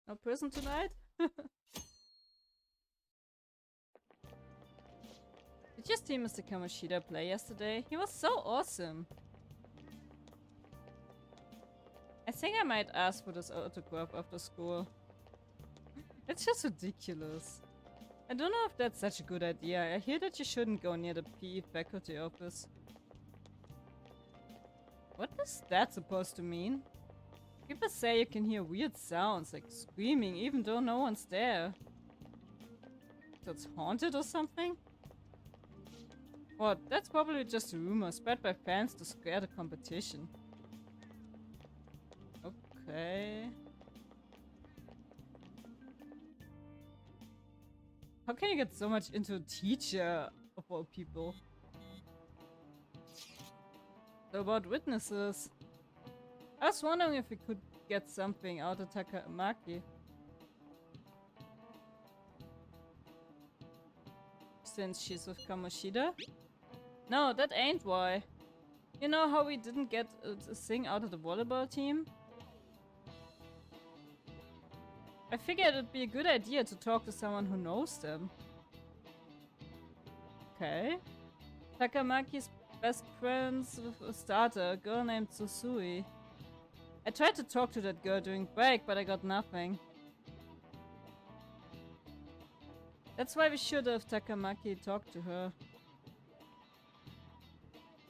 No prison tonight? Did you see Mr. Kamoshida play yesterday? He was so awesome. I think I might ask for this autograph after school. It's just ridiculous. I don't know if that's such a good idea. I hear that you shouldn't go near the PE faculty office. What is that supposed to mean? People say you can hear weird sounds, like screaming, even though no one's there. That's haunted or something? What? That's probably just a rumor spread by fans to scare the competition. Okay. How can you get so much into a teacher of all people? So about witnesses. I was wondering if we could get something out of Takamaki. Since she's with Kamoshida? No, that ain't why. You know how we didn't get a thing out of the volleyball team? I figured it'd be a good idea to talk to someone who knows them. Okay. Takamaki's best friends with a starter, a girl named Susui. I tried to talk to that girl during break, but I got nothing. That's why we should have Takamaki talk to her.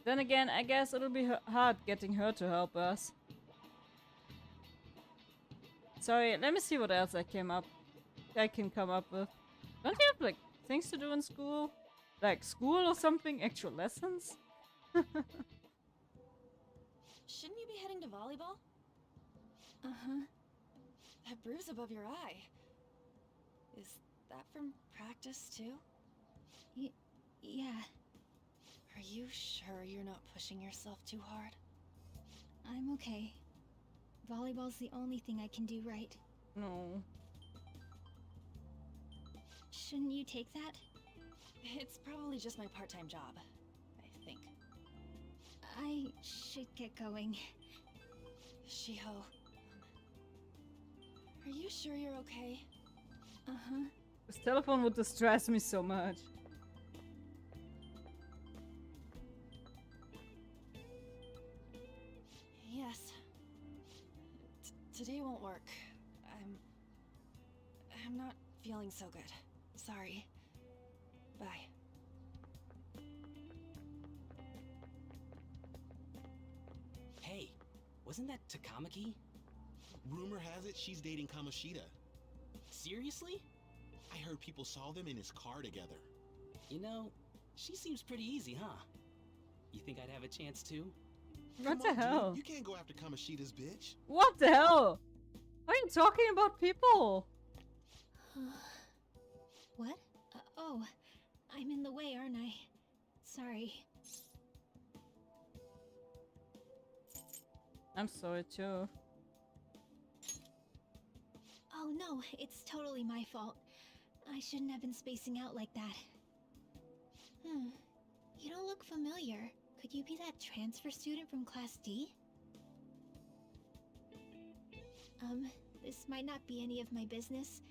Then again, I guess it'll be hard getting her to help us. Sorry, let me see what else I can come up with. Don't you have like things to do in school? Like school or something? Actual lessons? Shouldn't you be heading to volleyball? Uh-huh. That bruise above your eye. Is that from practice too? Yeah. Are you sure you're not pushing yourself too hard? I'm okay. Volleyball's the only thing I can do right. No. Shouldn't you take that? It's probably just my part-time job, I think. I should get going. Shiho, are you sure you're okay? Uh-huh. This telephone would distress me so much. Yes. Today won't work. I'm not feeling so good. Sorry. Bye. Hey, wasn't that Takamaki? Rumor has it she's dating Kamoshida. Seriously? I heard people saw them in his car together. You know, she seems pretty easy, huh? You think I'd have a chance too? What Come the on, dude. hell? You can't go after Kamoshida's bitch. What the hell? Why are you talking about people? What? Oh, I'm in the way, aren't I? Sorry. I'm sorry too. Oh no, it's totally my fault. I shouldn't have been spacing out like that. You don't look familiar. Could you be that transfer student from Class D? This might not be any of my business,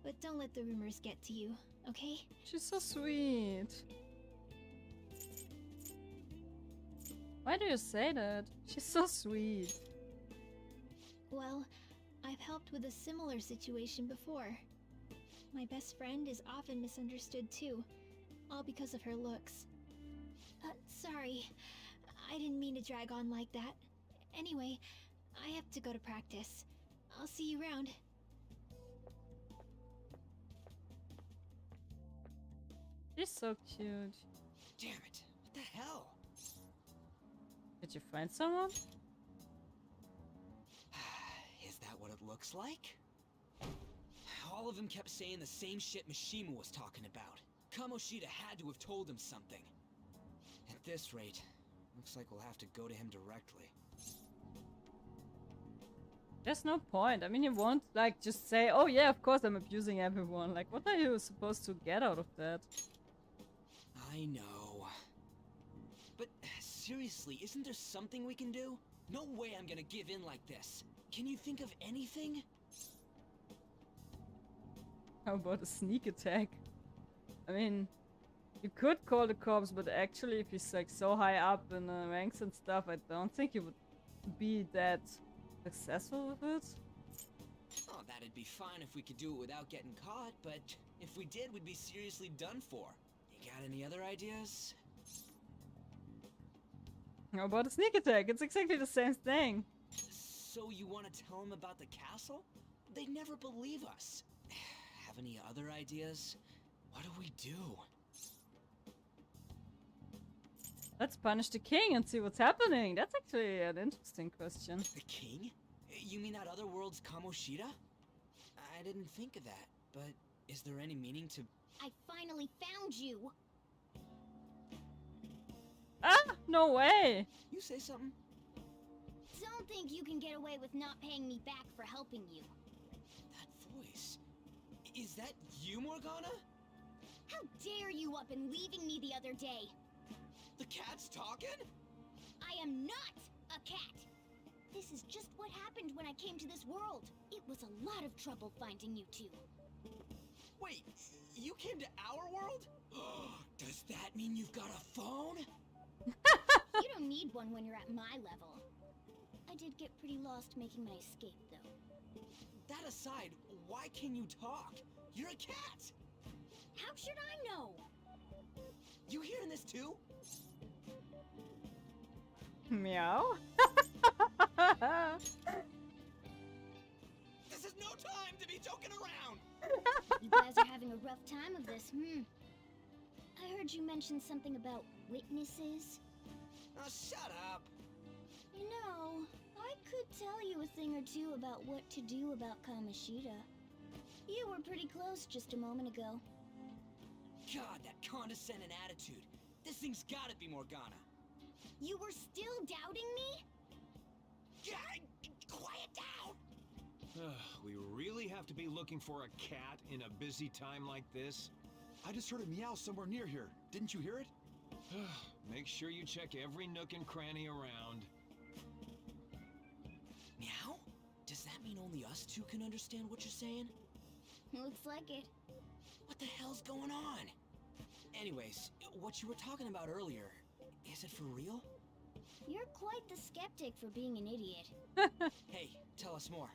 but don't let the rumors get to you, okay? She's so sweet. Why do you say that? She's so sweet. Well, I've helped with a similar situation before. My best friend is often misunderstood too, all because of her looks. Sorry. I didn't mean to drag on like that. Anyway, I have to go to practice. I'll see you around. She's so cute. Damn it, what the hell? Did you find someone? Is that what it looks like? All of them kept saying the same shit Mishima was talking about. Kamoshida had to have told him something. At this rate, looks like we'll have to go to him directly. There's no point. I mean, you won't, like, just say, oh yeah, of course I'm abusing everyone. Like, what are you supposed to get out of that? I know. But seriously, isn't there something we can do? No way I'm gonna give in like this. Can you think of anything? How about a sneak attack? I mean, you could call the cops, but actually, if he's like so high up in the ranks and stuff, I don't think he would be that successful with it. Oh, that'd be fine if we could do it without getting caught, but if we did, we'd be seriously done for. You got any other ideas? How about a sneak attack? It's exactly the same thing. So you want to tell them about the castle? They'd never believe us. Have any other ideas? What do we do? Let's punish the king and see what's happening. That's actually an interesting question. The king? You mean that other world's Kamoshida? I didn't think of that, but is there any meaning to... I finally found you! Ah, no way! You say something? Don't think you can get away with not paying me back for helping you. That voice... Is that you, Morgana? How dare you up and leaving me the other day? The cat's talking? I am not a cat! This is just what happened when I came to this world. It was a lot of trouble finding you two. Wait, you came to our world? Does that mean you've got a phone? You don't need one when you're at my level. I did get pretty lost making my escape, though. That aside, why can you talk? You're a cat! How should I know? You hearing this too? Meow? This is no time to be joking around! You guys are having a rough time of this, I heard you mention something about witnesses. Oh, shut up! You know, I could tell you a thing or two about what to do about Kamoshida. You were pretty close just a moment ago. God, that condescending attitude. This thing's gotta be Morgana. You were still doubting me? God, quiet down! We really have to be looking for a cat in a busy time like this? I just heard a meow somewhere near here. Didn't you hear it? Make sure you check every nook and cranny around. Meow? Does that mean only us two can understand what you're saying? Looks like it. What the hell's going on? Anyways, what you were talking about earlier, is it for real? You're quite the skeptic for being an idiot. Hey, tell us more.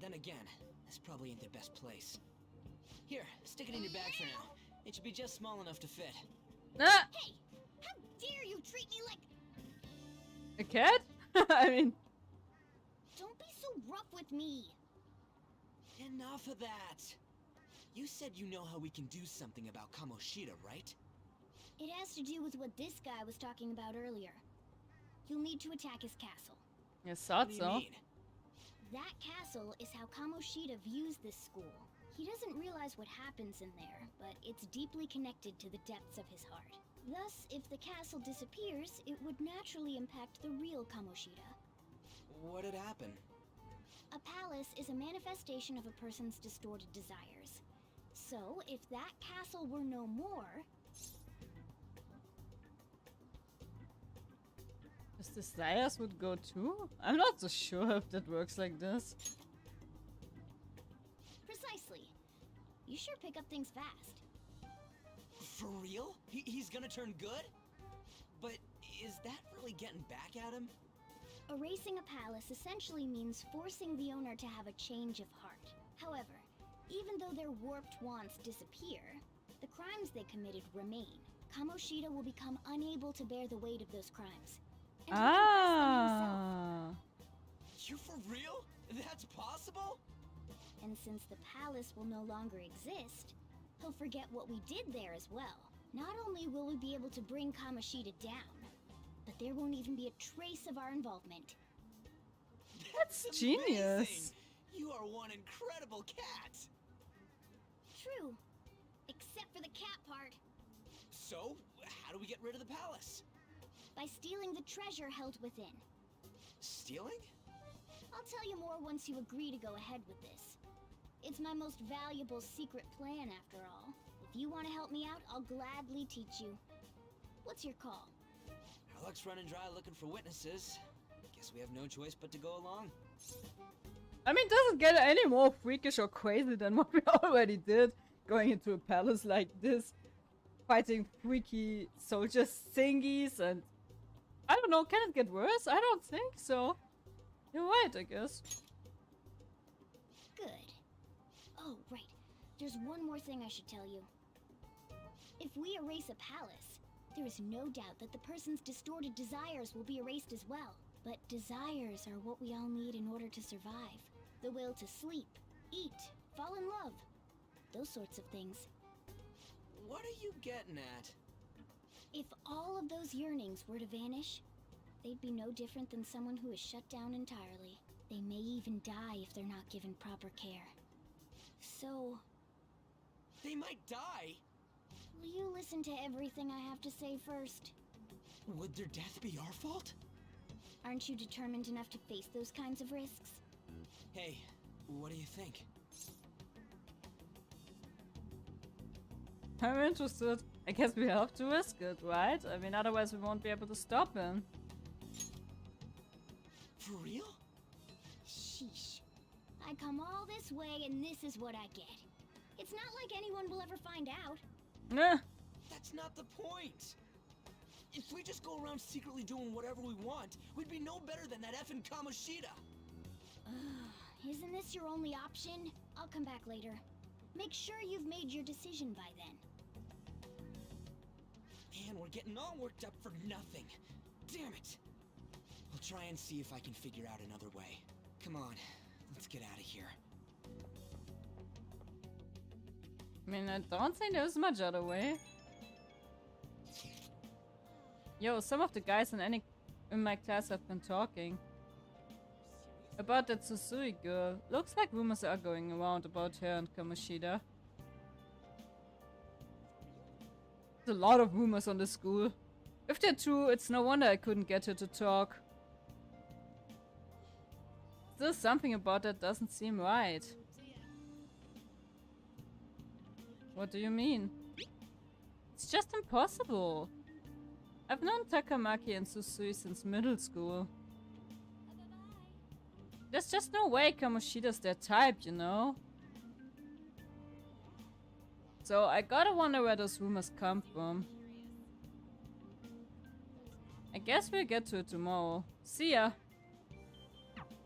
Then again, this probably ain't the best place. Here, stick it in your bag for now. It should be just small enough to fit. Ah! Hey! How dare you treat me like... A cat? I mean... Don't be so rough with me! Enough of that! You said you know how we can do something about Kamoshida, right? It has to do with what this guy was talking about earlier. You'll need to attack his castle. I What thought do you so. mean? That castle is how Kamoshida views this school. He doesn't realize what happens in there, but it's deeply connected to the depths of his heart. Thus, if the castle disappears, it would naturally impact the real Kamoshida. What'd happen? A palace is a manifestation of a person's distorted desires. So, if that castle were no more... His desires would go too? I'm not so sure if that works like this. Precisely. You sure pick up things fast. For real? He's gonna turn good? But is that really getting back at him? Erasing a palace essentially means forcing the owner to have a change of heart. However, even though their warped wants disappear, the crimes they committed remain. Kamoshida will become unable to bear the weight of those crimes. And he confess them himself. You for real? That's possible? And since the palace will no longer exist, he'll forget what we did there as well. Not only will we be able to bring Kamoshida down, but there won't even be a trace of our involvement. That's amazing. genius. You are one incredible cat! True. Except for the cat part. So, how do we get rid of the palace? By stealing the treasure held within. Stealing? I'll tell you more once you agree to go ahead with this. It's my most valuable secret plan, after all. If you want to help me out, I'll gladly teach you. What's your call? Our luck's running dry looking for witnesses. Guess we have no choice but to go along. I mean, doesn't get any more freakish or crazy than what we already did. going into a palace like this, fighting freaky soldier thingies, and I don't know, can it get worse? I don't think so. You're right, I guess. Good. Oh, right. There's one more thing I should tell you. If we erase a palace, there is no doubt that the person's distorted desires will be erased as well. But desires are what we all need in order to survive. The will to sleep, eat, fall in love. Those sorts of things. What are you getting at? If all of those yearnings were to vanish, they'd be no different than someone who is shut down entirely. They may even die if they're not given proper care. So, They might die? will you listen to everything I have to say first? Would their death be our fault? Aren't you determined enough to face those kinds of risks? Hey, what do you think? I'm interested. I guess we have to risk it, right? I mean, otherwise we won't be able to stop him. For real? Sheesh. I come all this way and this is what I get. It's not like anyone will ever find out. Nah. That's not the point! If we just go around secretly doing whatever we want, we'd be no better than that effing Kamoshida! Isn't this your only option? I'll come back later. Make sure you've made your decision by then. Man, we're getting all worked up for nothing. Damn it! I'll try and see if I can figure out another way. Come on, let's get out of here. I mean, I don't think there's much other way. Yo, some of the guys in my class have been talking about that Susui girl. Looks like rumors are going around about her and Kamoshida. There's a lot of rumors on the school. If they're true, it's no wonder I couldn't get her to talk. Still, something about that doesn't seem right. What do you mean? It's just impossible. I've known Takamaki and Susui since middle school. There's just no way Kamoshida's their type, you know? So I gotta wonder where those rumors come from. I guess we'll get to it tomorrow. See ya!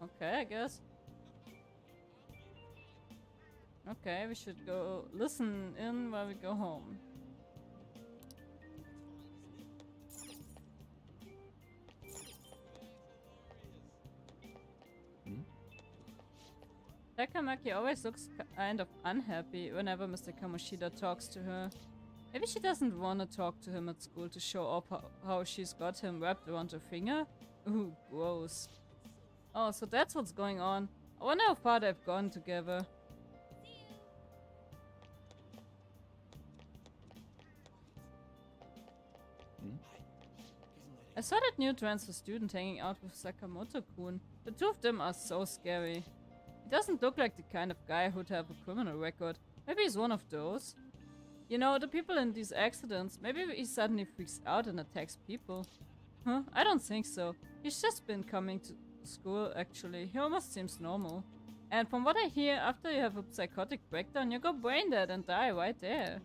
Okay, I guess. Okay, we should go listen in while we go home. Takamaki always looks kind of unhappy whenever Mr. Kamoshida talks to her. Maybe she doesn't want to talk to him at school to show off how she's got him wrapped around her finger? Ooh, gross. Oh, so that's what's going on. I wonder how far they've gone together. I saw that new transfer student hanging out with Sakamoto-kun. The two of them are so scary. He doesn't look like the kind of guy who'd have a criminal record. Maybe he's one of those. You know, the people in these accidents, maybe he suddenly freaks out and attacks people. Huh? I don't think so. He's just been coming to school, actually. He almost seems normal. And from what I hear, after you have a psychotic breakdown, you go brain dead and die right there.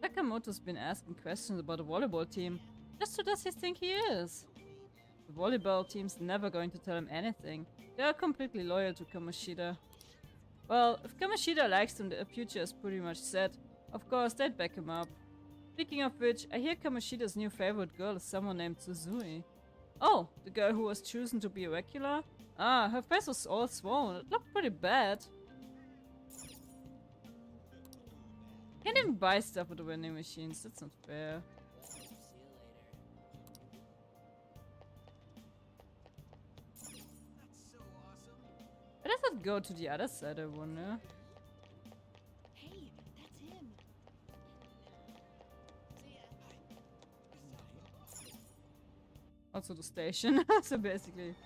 Sakamoto's been asking questions about the volleyball team. Just who does he think he is? The volleyball team's never going to tell him anything. They are completely loyal to Kamoshida. Well, if Kamoshida likes him, the future is pretty much set. Of course, they'd back him up. Speaking of which, I hear Kamoshida's new favorite girl is someone named Suzui. Oh, the girl who was chosen to be a regular? Ah, her face was all swollen. It looked pretty bad. Can't even buy stuff with the vending machines. That's not fair. Why does it go to the other side, I wonder? Hey, that's him. Also the station. So basically.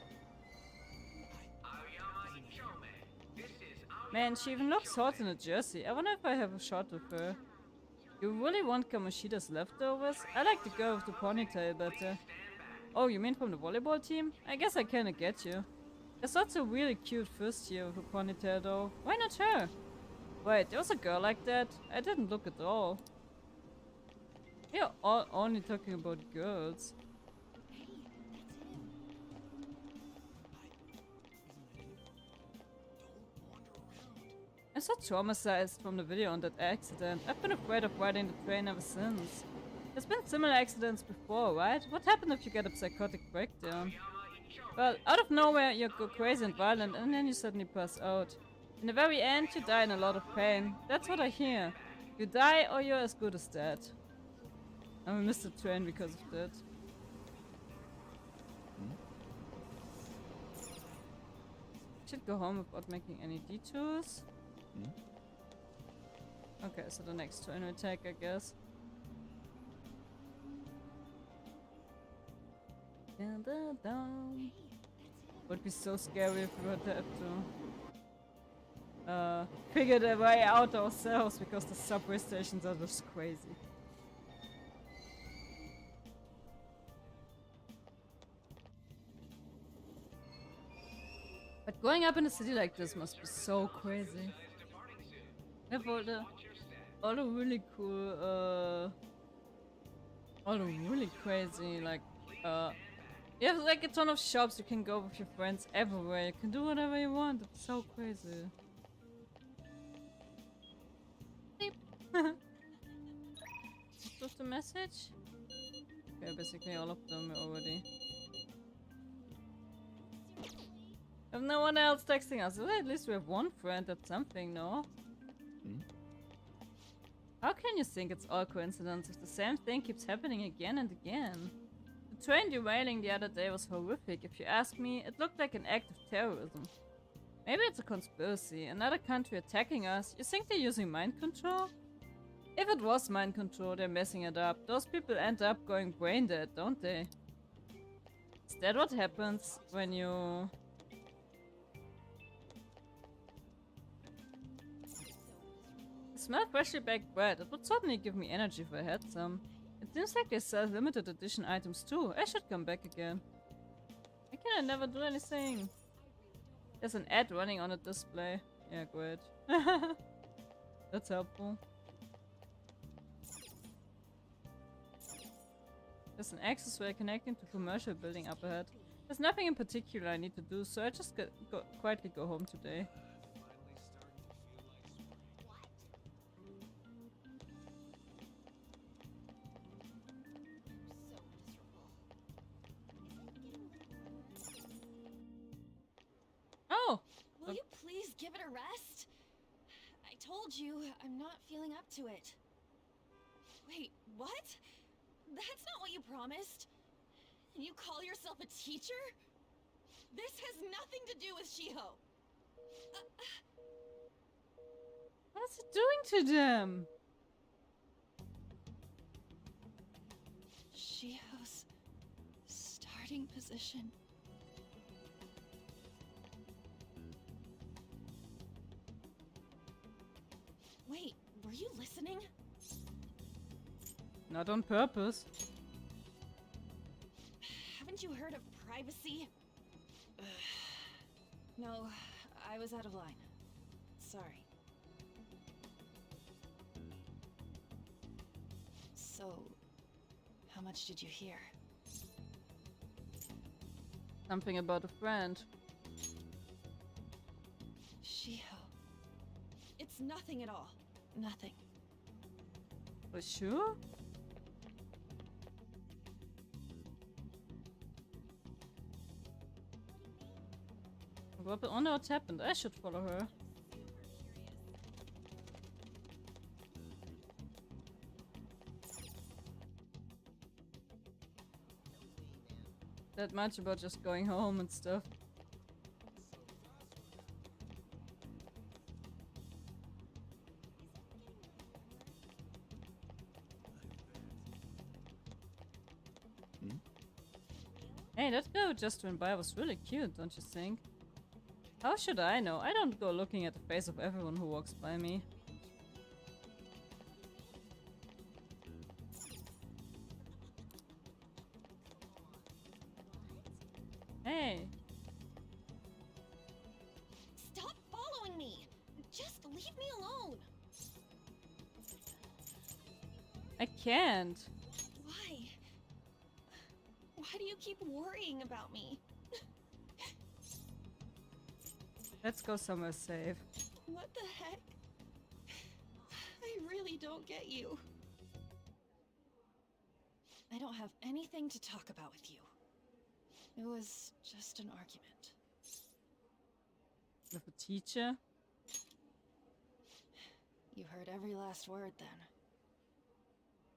Man, she even looks hot in a jersey. I wonder if I have a shot with her. You really want Kamoshida's leftovers? I like the girl with the ponytail better. Oh, you mean from the volleyball team? I guess I kinda get you. There's also a really cute first year with a ponytail though. Why not her? Wait, there was a girl like that? I didn't look at all. You're all only talking about girls. Hey, that's him. I'm so traumatized from the video on that accident. I've been afraid of riding the train ever since. There's been similar accidents before, right? What happened if you get a psychotic breakdown? Well, out of nowhere you go crazy and violent and then you suddenly pass out. In the very end you die in a lot of pain. That's what I hear. You die or you're as good as dead. I missed the train because of that. Should go home without making any detours. Okay, so the next train will take, I guess. Dun, dun, dun. Would be so scary if we would have to figure the way out ourselves because the subway stations are just crazy. But growing up in a city like this must be so crazy. They have all the really cool, all the really crazy, like, you have like a ton of shops, you can go with your friends everywhere, you can do whatever you want, it's so crazy. Beep. What's the message? Okay, basically all of them already. If no one else texting us, well, at least we have one friend, that's something, no? How can you think it's all coincidence if the same thing keeps happening again and again? The train derailing the other day was horrific. If you ask me, it looked like an act of terrorism. Maybe it's a conspiracy, another country attacking us. You think they're using mind control? If it was mind control, they're messing it up. Those people end up going brain dead, don't they? Is that what happens when you... Smell freshly baked bread. It would certainly give me energy if I had some. It seems like they sell limited edition items too. I should come back again. Why can I never do anything? There's an ad running on a display. Yeah, great. That's helpful. There's an access way connecting to commercial building up ahead. There's nothing in particular I need to do, so I just quietly go home today. Oh! Will you please give it a rest? I told you, I'm not feeling up to it. Wait, what? That's not what you promised. And you call yourself a teacher? This has nothing to do with Shiho. What's it doing to them? Shiho's starting position. Wait, were you listening? Not on purpose. Haven't you heard of privacy? No, I was out of line. Sorry. So, how much did you hear? Something about a friend. Shiho. It's nothing at all. Nothing. For sure? I wonder what happened. I should follow her. That much about just going home and stuff. Hey, that girl who just went by was really cute, don't you think? How should I know? I don't go looking at the face of everyone who walks by me. Hey! can't. Why? Why do you keep worrying about me? Let's go somewhere safe. What the heck? I really don't get you. I don't have anything to talk about with you. It was just an argument. With a teacher? You heard every last word then.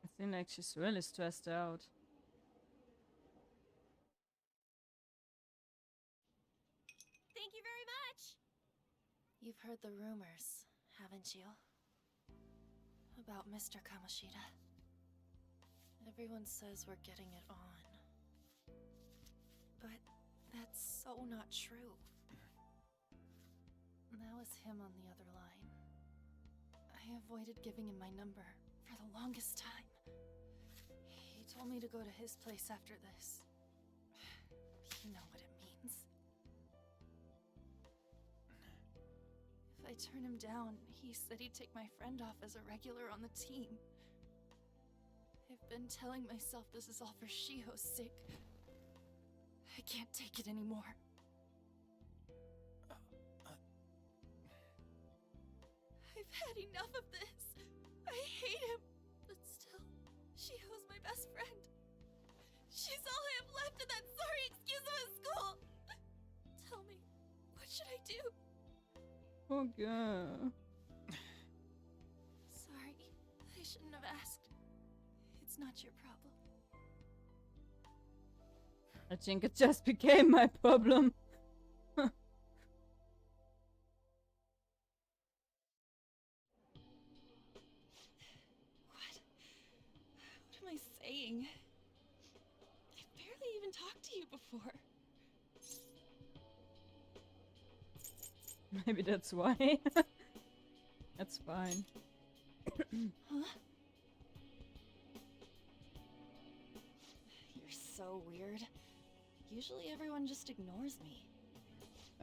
I think like she's really stressed out. Thank you very much! You've heard the rumors, haven't you? About Mr. Kamoshida. Everyone says we're getting it on. But that's so not true. That was him on the other line. I avoided giving him my number for the longest time. He told me to go to his place after this. You know what it means. If I turn him down, he said he'd take my friend off as a regular on the team. I've been telling myself this is all for Shiho's sake. I can't take it anymore. I've had enough of this. I hate him. But still, Shiho's my best friend. She's all I have left in that sorry excuse of a school. Tell me, what should I do? Oh god. Sorry, I shouldn't have asked. It's not your problem. I think it just became my problem. What am I saying? I've barely even talked to you before. Maybe that's why. That's fine. Huh? You're so weird. Usually everyone just ignores me.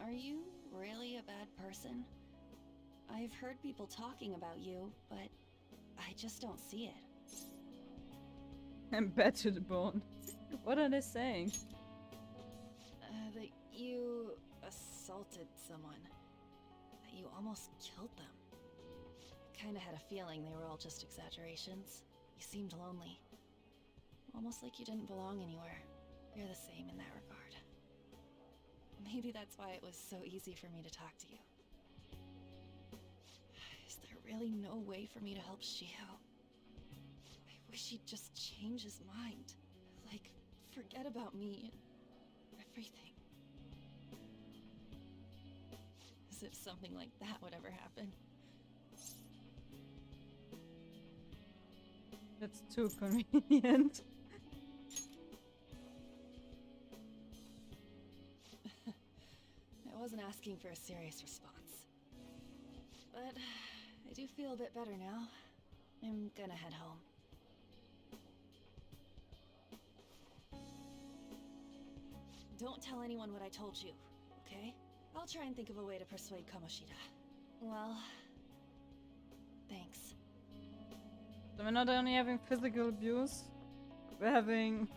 Are you really a bad person? I've heard people talking about you, but I just don't see it. I'm bad to the bone. What are they saying? That you assaulted someone. That you almost killed them. Kinda had a feeling they were all just exaggerations. You seemed lonely. Almost like you didn't belong anywhere. You're the same in that regard. Maybe that's why it was so easy for me to talk to you. Is there really no way for me to help Shiho? I wish he'd just change his mind. Like, forget about me and everything. As if something like that would ever happen. That's too convenient. I wasn't asking for a serious response. But I do feel a bit better now. I'm gonna head home. Don't tell anyone what I told you, okay? I'll try and think of a way to persuade Kamoshida. Well, thanks. So we're not only having physical abuse, we're having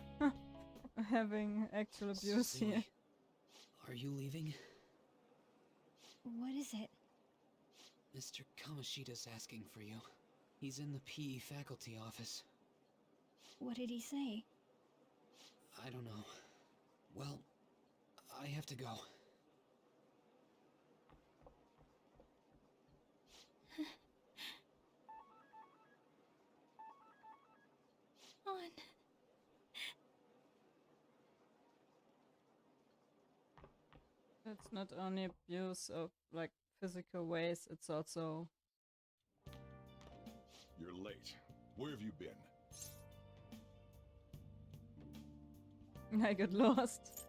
having actual abuse here. Are you leaving? What is it? Mr. Kamoshida's asking for you. He's in the PE faculty office. What did he say? I don't know. Well, I have to go. On. It's not only abuse of like physical ways, it's also You're late. Where have you been? I got lost.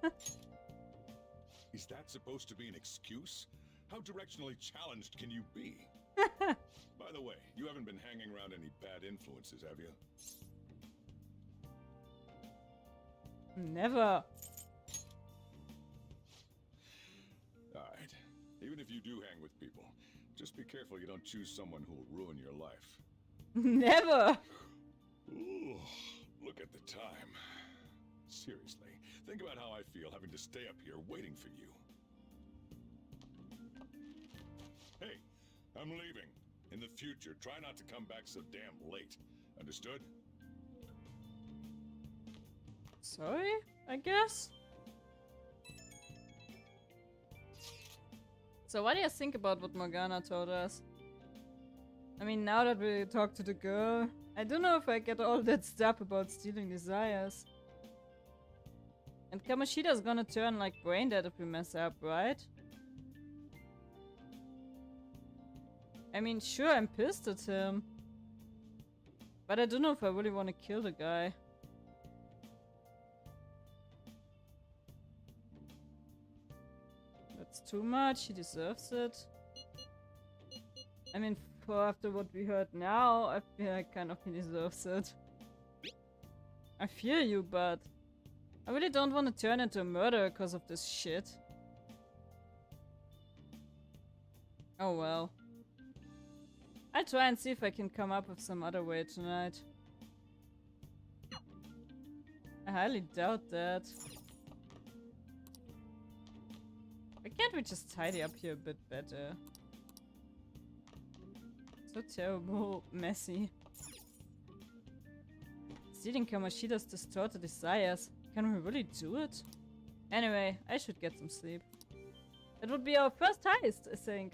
Is that supposed to be an excuse? How directionally challenged can you be? By the way, you haven't been hanging around any bad influences, have you? Never. Alright. Even if you do hang with people, just be careful you don't choose someone who will ruin your life. Never. Ooh, look at the time. Seriously, think about how I feel having to stay up here waiting for you. Hey, I'm leaving. In the future, try not to come back so damn late. Understood? Sorry, I guess? So what do you think about what Morgana told us? I mean, now that we talked to the girl, I don't know if I get all that stuff about stealing desires. And Kamoshida's gonna turn like brain dead if we mess up, right? I mean, sure, I'm pissed at him. But I don't know if I really want to kill the guy. That's too much, he deserves it. I mean, for after what we heard now, I feel like kind of he deserves it. I feel you, but I really don't want to turn into a murderer because of this shit. Oh well. I'll try and see if I can come up with some other way tonight. I highly doubt that. Why can't we just tidy up here a bit better? So terrible, messy. Stealing Kamoshida's distorted desires. Can we really do it? Anyway, I should get some sleep. It would be our first heist, I think.